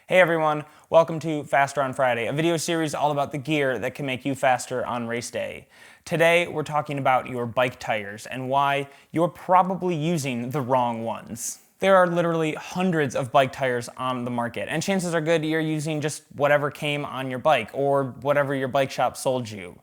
Hey everyone, welcome to Faster on Friday, a video series all about the gear that can make you faster on race day. Today we're talking about your bike tires and why you're probably using the wrong ones. There are literally hundreds of bike tires on the market, and chances are good you're using just whatever came on your bike or whatever your bike shop sold you.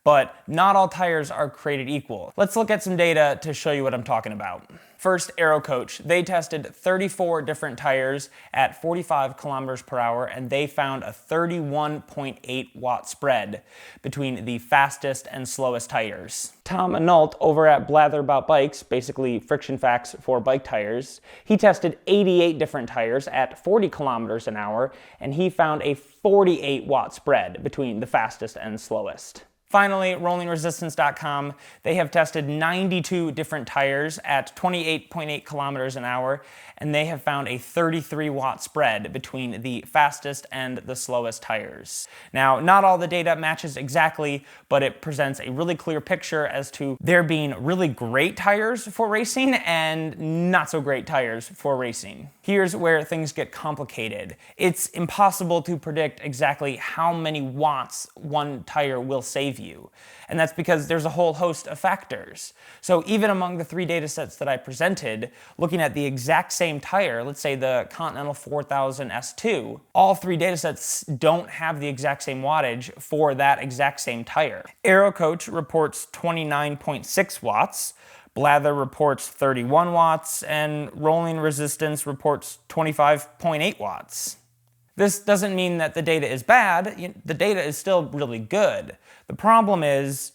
But not all tires are created equal. Let's look at some data to show you what I'm talking about. First, Aerocoach. They tested 34 different tires at 45 kilometers per hour, and they found a 31.8 watt spread between the fastest and slowest tires. Tom Anault over at Blather About Bikes, basically friction facts for bike tires, he tested 88 different tires at 40 kilometers an hour, and he found a 48 watt spread between the fastest and slowest. Finally, rollingresistance.com, they have tested 92 different tires at 28.8 kilometers an hour, and they have found a 33 watt spread between the fastest and the slowest tires. Now, not all the data matches exactly, but it presents a really clear picture as to there being really great tires for racing and not so great tires for racing. Here's where things get complicated. It's impossible to predict exactly how many watts one tire will save you. And that's because there's a whole host of factors. So even among the three data sets that I presented, looking at the exact same tire, let's say the Continental 4000 S2, all three data sets don't have the exact same wattage for that exact same tire. Aerocoach reports 29.6 watts, Blather reports 31 watts, and Rolling Resistance reports 25.8 watts. This doesn't mean that the data is bad. The data is still really good. The problem is,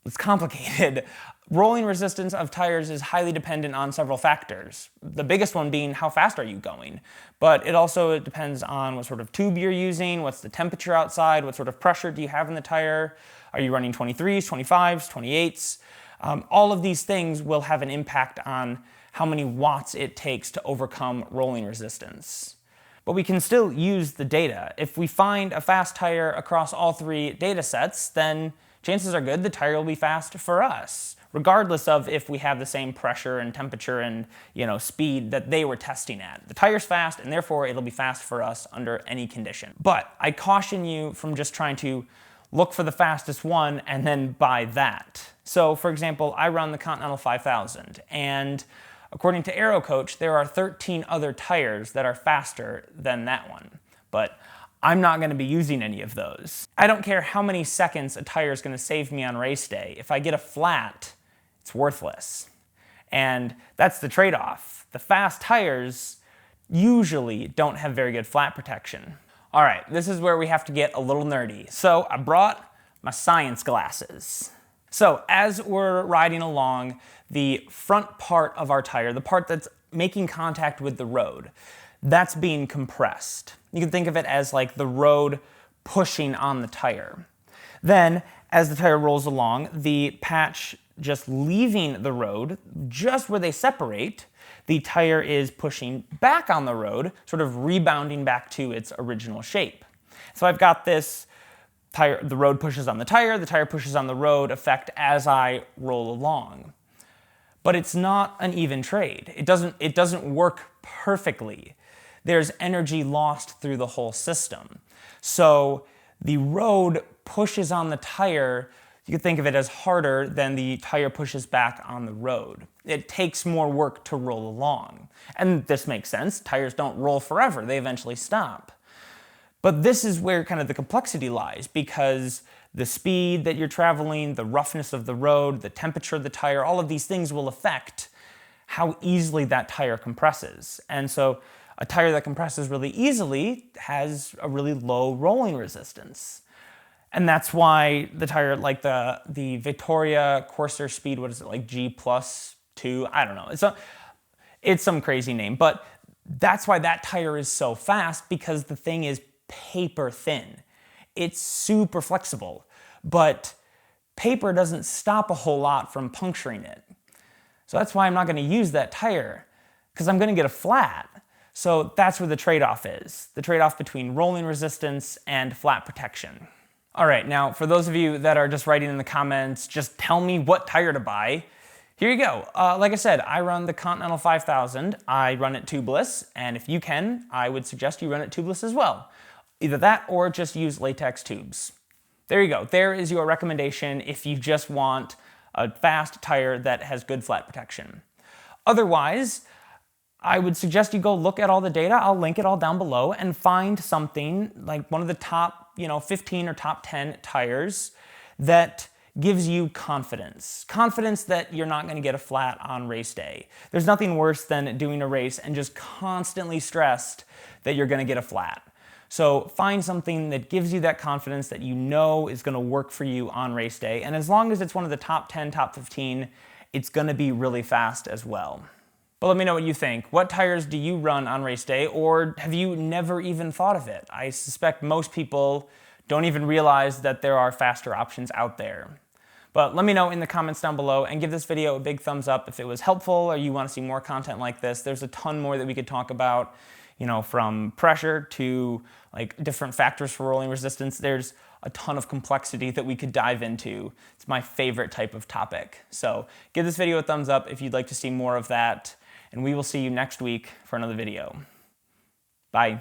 it's complicated. Rolling resistance of tires is highly dependent on several factors. The biggest one being how fast are you going. But it also depends on what sort of tube you're using, what's the temperature outside, what sort of pressure do you have in the tire, are you running 23s, 25s, 28s? All of these things will have an impact on how many watts it takes to overcome rolling resistance. But we can still use the data. If we find a fast tire across all three data sets, then chances are good the tire will be fast for us, regardless of if we have the same pressure and temperature and speed that they were testing at. The tire's fast, and therefore it'll be fast for us under any condition. But I caution you from just trying to look for the fastest one and then buy that. So for example, I run the Continental 5000, and according to Aerocoach, there are 13 other tires that are faster than that one. But I'm not going to be using any of those. I don't care how many seconds a tire is going to save me on race day. If I get a flat, it's worthless. And that's the trade-off. The fast tires usually don't have very good flat protection. All right, this is where we have to get a little nerdy. So I brought my science glasses. So as we're riding along, the front part of our tire, the part that's making contact with the road, that's being compressed. You can think of it as like the road pushing on the tire. Then, as the tire rolls along, the patch just leaving the road, just where they separate, the tire is pushing back on the road, sort of rebounding back to its original shape. So I've got this tire, the road pushes on the tire pushes on the road effect as I roll along. But it's not an even trade. It doesn't work perfectly. There's energy lost through the whole system. So the road pushes on the tire, you could think of it as harder than the tire pushes back on the road. It takes more work to roll along. And this makes sense. Tires don't roll forever. They eventually stop. But this is where kind of the complexity lies, because the speed that you're traveling, the roughness of the road, the temperature of the tire, all of these things will affect how easily that tire compresses. And so a tire that compresses really easily has a really low rolling resistance. And that's why the tire, like the Victoria Corsair Speed, what is it, like G+2? I don't know. It's some crazy name. But that's why that tire is so fast, because the thing is paper thin. It's super flexible, but paper doesn't stop a whole lot from puncturing it. So that's why I'm not going to use that tire, because I'm going to get a flat. So that's where the trade-off is, the trade-off between rolling resistance and flat protection. All right, now for those of you that are just writing in the comments, just tell me what tire to buy, Here you go. Like I said, I run the Continental 5000. I run it tubeless, and if you can, I would suggest you run it tubeless as well. Either that or just use latex tubes. There you go. There is your recommendation if you just want a fast tire that has good flat protection. Otherwise, I would suggest you go look at all the data. I'll link it all down below and find something like one of the top 15 or top 10 tires that gives you confidence. Confidence that you're not going to get a flat on race day. There's nothing worse than doing a race and just constantly stressed that you're going to get a flat. So find something that gives you that confidence that you know is going to work for you on race day. And as long as it's one of the top 10, top 15, it's going to be really fast as well. But let me know what you think. What tires do you run on race day, or have you never even thought of it? I suspect most people don't even realize that there are faster options out there. But let me know in the comments down below, and give this video a big thumbs up if it was helpful or you want to see more content like this. There's a ton more that we could talk about, from pressure to like different factors for rolling resistance. There's a ton of complexity that we could dive into. It's my favorite type of topic. So give this video a thumbs up if you'd like to see more of that, and we will see you next week for another video. Bye.